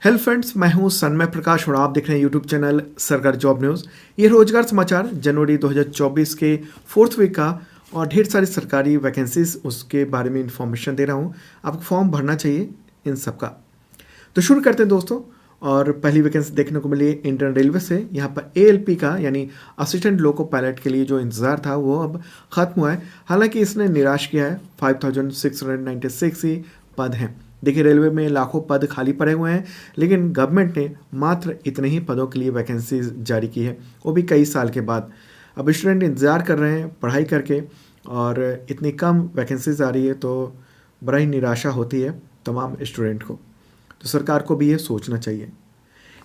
Hello friends, मैं हूं सन्मय प्रकाश और आप देख रहे हैं यूट्यूब चैनल सरकारी जॉब न्यूज़। ये रोजगार समाचार जनवरी 2024 के फोर्थ वीक का और ढेर सारी सरकारी वैकेंसीज उसके बारे में इंफॉर्मेशन दे रहा हूं। आपको फॉर्म भरना चाहिए इन सब का। तो शुरू करते हैं दोस्तों। और पहली वैकेंसी देखने को मिली इंडियन रेलवे से। यहाँ पर ALP का यानी असिस्टेंट लोको पायलट के लिए जो इंतज़ार था वो अब ख़त्म हुआ है। हालांकि इसने निराश किया है। 5696 ही पद हैं। देखिए, रेलवे में लाखों पद खाली पड़े हुए हैं, लेकिन गवर्नमेंट ने मात्र इतने ही पदों के लिए वैकेंसी जारी की है, वो भी कई साल के बाद। अब स्टूडेंट इंतज़ार कर रहे हैं पढ़ाई करके, और इतनी कम वैकेंसीज आ रही है तो बड़ा ही निराशा होती है तमाम स्टूडेंट को। तो सरकार को भी ये सोचना चाहिए।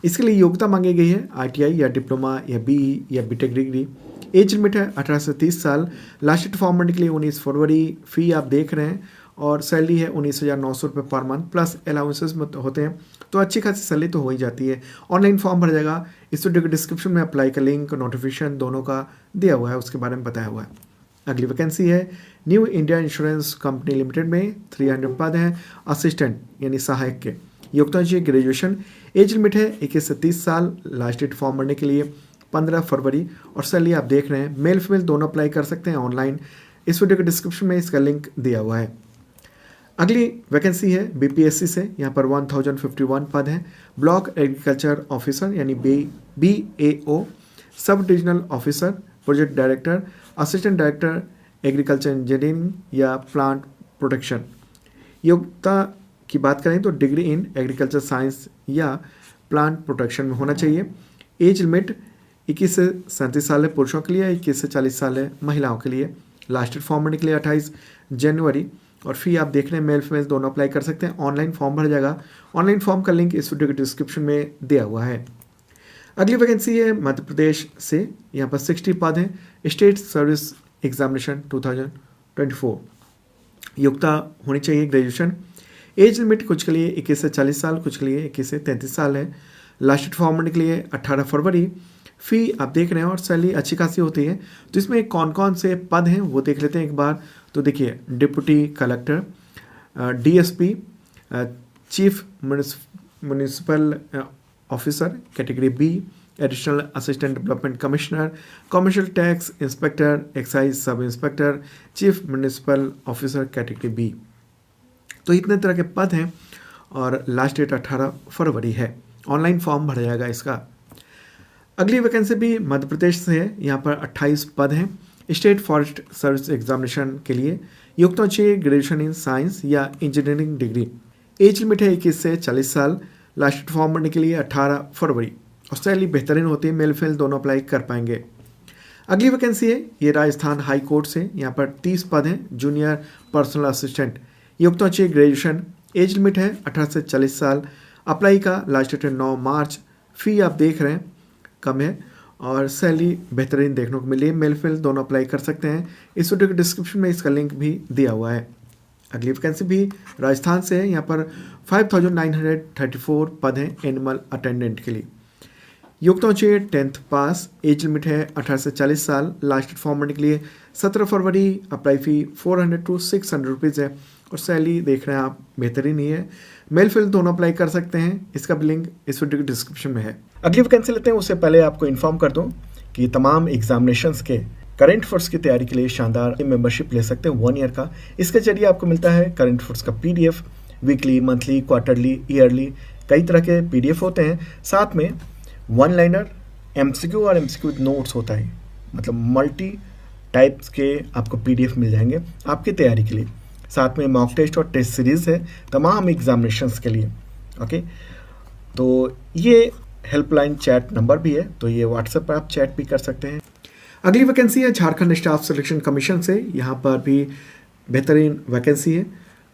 इसके लिए योग्यता मांगी गई है ITI या डिप्लोमा या BE या BTech डिग्री। एज लिमिट है 18 से 30 साल। लास्ट डेट फॉर्म भरने के लिए 19 फरवरी। फ़ी आप देख रहे हैं और सैलरी है 19,900 रुपये पर मंथ प्लस अलाउंसेस होते हैं, तो अच्छी खासी सैलरी तो हो ही जाती है। ऑनलाइन फॉर्म भर जाएगा। इस वीडियो के डिस्क्रिप्शन में अप्लाई का लिंक, नोटिफिकेशन दोनों का दिया हुआ है, उसके बारे में बताया हुआ है। अगली वैकेंसी है new India insurance company limited में 300 पद हैं असिस्टेंट यानी सहायक के। योग्यता चाहिए ग्रेजुएशन। एज लिमिट है 21 से 30 साल। लास्ट डेट फॉर्म भरने के लिए 15 फरवरी और सैलरी आप देख रहे हैं। मेल फीमेल दोनों अप्लाई कर सकते हैं ऑनलाइन। इस वीडियो के डिस्क्रिप्शन में इसका लिंक दिया हुआ है। अगली वैकेंसी है BPSC से। यहाँ पर 1051 पद हैं। ब्लॉक एग्रीकल्चर ऑफिसर यानी BAO, sub divisional officer, project director, assistant director agriculture engineering या प्लांट प्रोटेक्शन। योग्यता की बात करें तो डिग्री इन एग्रीकल्चर साइंस या प्लांट प्रोटेक्शन में होना चाहिए। एज लिमिट 21 से 37 साल है पुरुषों के लिए, 21 से 40 साल है महिलाओं के लिए। लास्ट डेट फॉर्म भरने के लिए 28 जनवरी और फी आप देख रहे हैं मेल फीमेल दोनों अप्लाई कर सकते हैं। ऑनलाइन फॉर्म भर जाएगा। ऑनलाइन फॉर्म का लिंक इस वीडियो के डिस्क्रिप्शन में दिया हुआ है। अगली वैकेंसी है मध्य प्रदेश से। यहाँ पर 60 पद हैं स्टेट सर्विस एग्जामिनेशन 2024। योग्यता होनी चाहिए ग्रेजुएशन। एज लिमिट कुछ के लिए 21 से 40 साल, कुछ के लिए 21 से 33 साल है। लास्ट डेट फॉर्म भरने के लिए 18 फरवरी। फ़ी आप देख रहे हैं और सैलरी अच्छी खासी होती है। तो इसमें कौन कौन से पद हैं वो देख लेते हैं एक बार। तो देखिए, deputy collector, DSP, chief municipal officer category B, additional assistant development commissioner, commercial tax inspector, excise sub inspector, chief municipal officer category B। तो इतने तरह के पद हैं और लास्ट डेट 18 फरवरी है। ऑनलाइन फॉर्म भरा जाएगा इसका। अगली वैकेंसी भी मध्य प्रदेश से है। यहाँ पर 28 पद हैं स्टेट फॉरेस्ट सर्विस एग्जामिनेशन के लिए। योग्यता चाहिए ग्रेजुएशन इन साइंस या इंजीनियरिंग डिग्री। एज लिमिट है 21 से 40 साल। लास्ट डेट फॉर्म भरने के लिए 18 फरवरी और सैलरी बेहतरीन होती है। मेल फीमेल दोनों अप्लाई कर पाएंगे। अगली वैकेंसी है ये राजस्थान हाई कोर्ट से। यहाँ पर 30 पद हैं जूनियर पर्सनल असिस्टेंट। योग्यता चाहिए ग्रेजुएशन। एज लिमिट है 18 से 40 साल। अप्लाई का लास्ट डेट है 9 मार्च। फ़ी आप देख रहे हैं कम है और सैलरी बेहतरीन देखने को मिली है। मेल फीमेल दोनों अप्लाई कर सकते हैं। इस वीडियो के डिस्क्रिप्शन में इसका लिंक भी दिया हुआ है। अगली वैकेंसी भी राजस्थान से है। यहाँ पर 5934 पद हैं एनिमल अटेंडेंट के लिए। योग्यता चाहिए 10th पास। एज लिमिट है 18 से 40 साल। लास्ट डेट फॉर्म भरने के लिए 17 फरवरी। अप्लाई फ़ी 400 to 600 रुपीज़ है और सैलरी देख रहे हैं आप बेहतरीन ही है। मेल फीमेल दोनों अप्लाई कर सकते हैं। इसका भी लिंक इस वीडियो के डिस्क्रिप्शन में है। अगली वैकेंसी लेते हैं। उससे पहले आपको इन्फॉर्म कर दूं कि तमाम एग्जामिनेशंस के करंट अफेयर्स की तैयारी के लिए शानदार मेंबरशिप ले सकते हैं 1 ईयर का। इसके जरिए आपको मिलता है करंट अफेयर्स का PDF, weekly, monthly, quarterly, yearly, कई तरह के PDF होते हैं। साथ में 1 लाइनर, MCQ और MCQ नोट्स होता है। मतलब मल्टी टाइप्स के आपको PDF मिल जाएंगे आपकी तैयारी के लिए। साथ में मॉक टेस्ट और टेस्ट सीरीज़ है तमाम एग्जामिनेशंस के लिए। ओके, तो ये हेल्पलाइन चैट नंबर भी है, तो ये WhatsApp पर आप चैट भी कर सकते हैं। अगली वैकेंसी है झारखंड स्टाफ सिलेक्शन कमीशन से। यहाँ पर भी बेहतरीन वैकेंसी है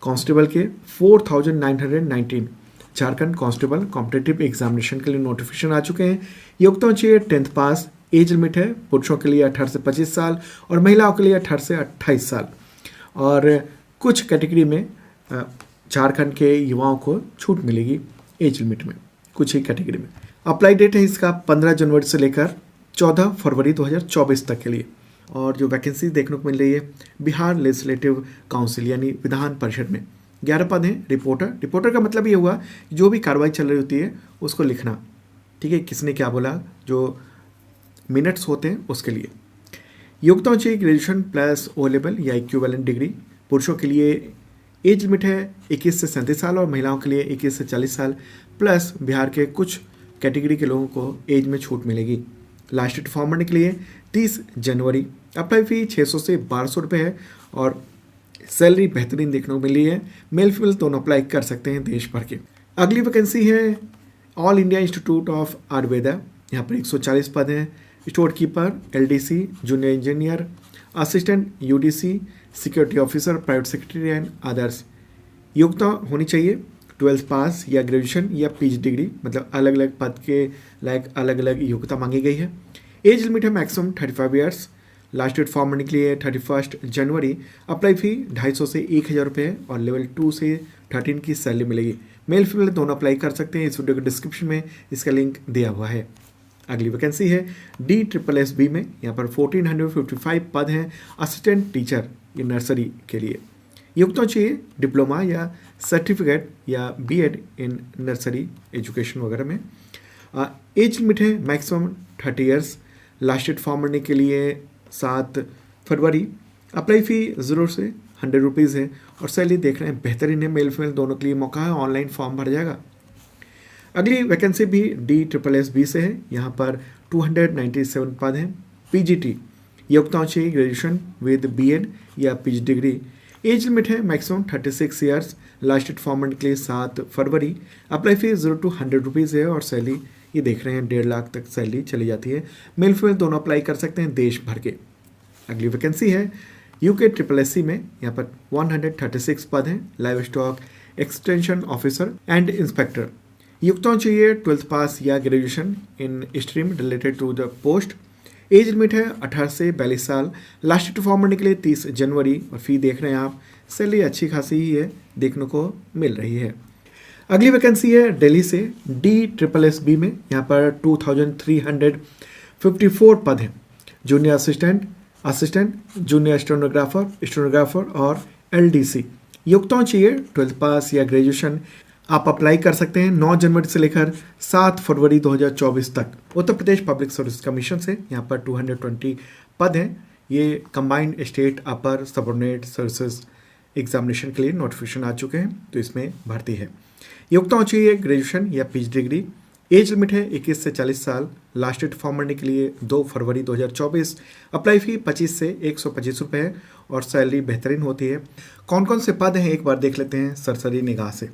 कांस्टेबल के 4919। झारखंड कांस्टेबल कॉम्पिटिटिव एग्जामिनेशन के लिए नोटिफिकेशन आ चुके हैं। योग्यता चाहिए 10th पास। एज लिमिट है पुरुषों के लिए 18 से 25 साल और महिलाओं के लिए 18 से 28 साल। और कुछ कैटेगरी में झारखंड के युवाओं को छूट मिलेगी एज लिमिट में, कुछ ही कैटेगरी में। अप्लाई डेट है इसका 15 जनवरी से लेकर 14 फरवरी 2024 तक के लिए। और जो वैकेंसी देखने को मिल रही है बिहार लेजिस्लेटिव काउंसिल यानी विधान परिषद में, 11 पद हैं रिपोर्टर। रिपोर्टर का मतलब ये हुआ कि जो भी कार्रवाई चल रही होती है उसको लिखना, ठीक है, किसने क्या बोला, जो मिनट्स होते हैं उसके लिए। योग्यता चाहिए ग्रेजुएशन प्लस ओ लेवल या इक्विवेलेंट डिग्री। पुरुषों के लिए एज लिमिट है 21 से 37 साल और महिलाओं के लिए 21 से 40 साल, प्लस बिहार के कुछ कैटेगरी के लोगों को एज में छूट मिलेगी। लास्ट डेट फॉर्म भरने के लिए 30 जनवरी। अप्लाई फी 600 से 1200 रुपये है और सैलरी बेहतरीन देखने को मिली है। मेल फीमेल दोनों अप्लाई कर सकते हैं देश भर के। अगली वैकेंसी है all India institute of Ayurveda. यहाँ पर 140 पद हैं। Store keeper, LDC, junior engineer, assistant UDC, security officer, private secretary and others. योग्यता होनी चाहिए 12th पास या ग्रेजुएशन या PG डिग्री, मतलब अलग अलग पद के लायक अलग अलग योग्यता मांगी गई है। एज लिमिट है maximum 35 years. Last date form भरने के लिए 31 जनवरी। अप्लाई फी 250 से 1000 रुपये और लेवल 2 से 13 की सैलरी मिलेगी। मेल फीमेल दोनों अप्लाई कर सकते हैं। इस वीडियो के डिस्क्रिप्शन में इसका लिंक दिया हुआ है। अगली वैकेंसी है DSSB में। यहाँ पर 1455 पद हैं असिस्टेंट टीचर ये नर्सरी के लिए। योग्यता चाहिए डिप्लोमा या सर्टिफिकेट या BEd इन नर्सरी एजुकेशन वगैरह में। एज लिमिट है maximum 30 years. Last date form भरने के लिए 7 फरवरी। अप्लाई फ़ी 0 से 100 रुपीज़ है और सैलरी देख रहे हैं बेहतरीन है। मेल फीमेल दोनों के लिए मौका है। ऑनलाइन फॉर्म भर जाएगा। अगली वैकेंसी भी DSSB से है। यहाँ पर 297 पद हैं। PGT योग्यता चाहिए ग्रेजुएशन विद BEd या PG डिग्री। एज लिमिट है maximum 36 years. Last date form भरने के लिए 7 फरवरी। अप्लाई फी 0 to 100 रुपीज़ है और सैलरी ये देख रहे हैं 1.5 लाख तक सैलरी चली जाती है। मेल फीमेल दोनों अप्लाई कर सकते हैं देश भर के। अगली वैकेंसी है UKSSC में। यहाँ पर 136 पद हैं। Livestock extension officer and inspector. योग्यता चाहिए 12th पास या graduation in stream related to the post. Age limit है 18 से 42 साल। लास्ट डेट फॉर्म भरने के लिए 30 जनवरी और फी देख रहे हैं आप सैलरी अच्छी खासी ही है देखने को मिल रही है। अगली वैकेंसी है दिल्ली से DSSB में। यहाँ पर 2354 पद हैं। जूनियर असिस्टेंट, जूनियर स्टेनोग्राफर और LDC। योग्यता चाहिए 12th पास या ग्रेजुएशन। आप अप्लाई कर सकते हैं 9 जनवरी से लेकर 7 फरवरी 2024 तक। Uttar Pradesh public service commission से यहाँ पर 220 पद हैं। ये कंबाइंड स्टेट अपर सबऑर्डिनेट सर्विसेज एग्जामिनेशन के लिए नोटिफिकेशन आ चुके हैं, तो इसमें भर्ती है। योग्यता चाहिए ग्रेजुएशन या PG डिग्री। एज लिमिट है 21 से 40 साल। लास्ट डेट फॉर्म भरने के लिए 2 फरवरी 2024। अप्लाई फी 25 से 125 रुपये है और सैलरी बेहतरीन होती है। कौन कौन से पद हैं एक बार देख लेते हैं सरसरी निगाह से।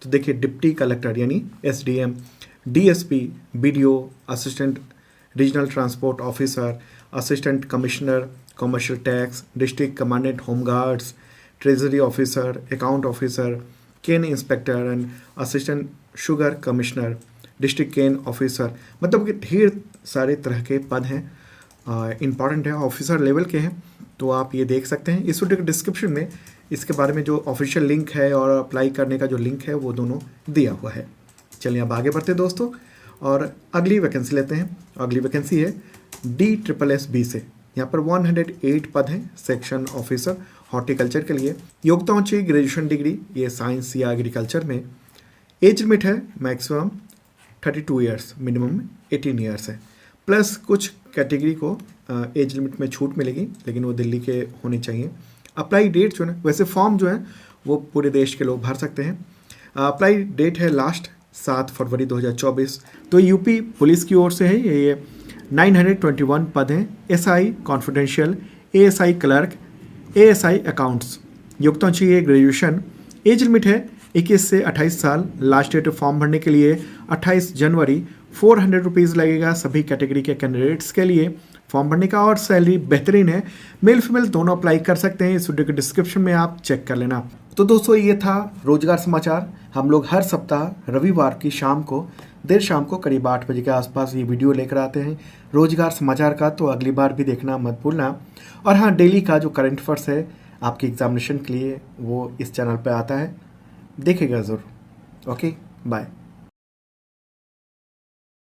तो देखिए डिप्टी कलेक्टर यानी SDM, DSP, BDO, assistant regional transport officer, assistant commissioner commercial tax, district commandant home guards, treasury officer, account officer, cane inspector and assistant sugar commissioner, district cane officer. मतलब कि ढेर सारे तरह के पद हैं, इंपॉर्टेंट है, ऑफिसर लेवल के हैं। तो आप ये देख सकते हैं इस वीडियो के डिस्क्रिप्शन में इसके बारे में जो ऑफिशियल लिंक है और अप्लाई करने का जो लिंक है वो दोनों दिया हुआ है। चलिए अब आगे बढ़ते हैं दोस्तों और अगली वैकेंसी लेते हैं। अगली वैकेंसी है DSSB से। यहाँ पर 108 पद हैं सेक्शन ऑफिसर हॉर्टिकल्चर के लिए। योग्यता चाहिए ग्रेजुएशन डिग्री ये साइंस या एग्रीकल्चर में। एज लिमिट है मैक्सिमम 32 ईयर्स, मिनिमम 18 ईयर्स है। प्लस कुछ कैटेगरी को एज लिमिट में छूट मिलेगी लेकिन वो दिल्ली के होने चाहिए। अप्लाई डेट जो है वैसे फॉर्म जो है वो पूरे देश के लोग भर सकते हैं। अप्लाई डेट है लास्ट 7 फरवरी 2024। तो यूपी पुलिस की ओर से है ये 921 पद हैं। SI confidential, ASI clerk, ASI accounts. योग्यता चाहिए ग्रेजुएशन। एज लिमिट है 21 से 28 साल। लास्ट डेट फॉर्म भरने के लिए 28 जनवरी। 400 रुपीज़ लगेगा सभी कैटेगरी के कैंडिडेट्स के लिए फॉर्म भरने का और सैलरी बेहतरीन है। मेल फीमेल दोनों अप्लाई कर सकते हैं। इस वीडियो के डिस्क्रिप्शन में आप चेक कर लेना। तो दोस्तों ये था रोजगार समाचार। हम लोग हर सप्ताह रविवार की शाम को देर शाम को करीब 8 बजे के आसपास ये वीडियो लेकर आते हैं रोजगार समाचार का, तो अगली बार भी देखना मत भूलना। और हाँ, डेली का जो करंट अफेयर्स है आपके एग्जामिनेशन के लिए वो इस चैनल पर आता है, देखेगा ज़रूर। Okay, bye.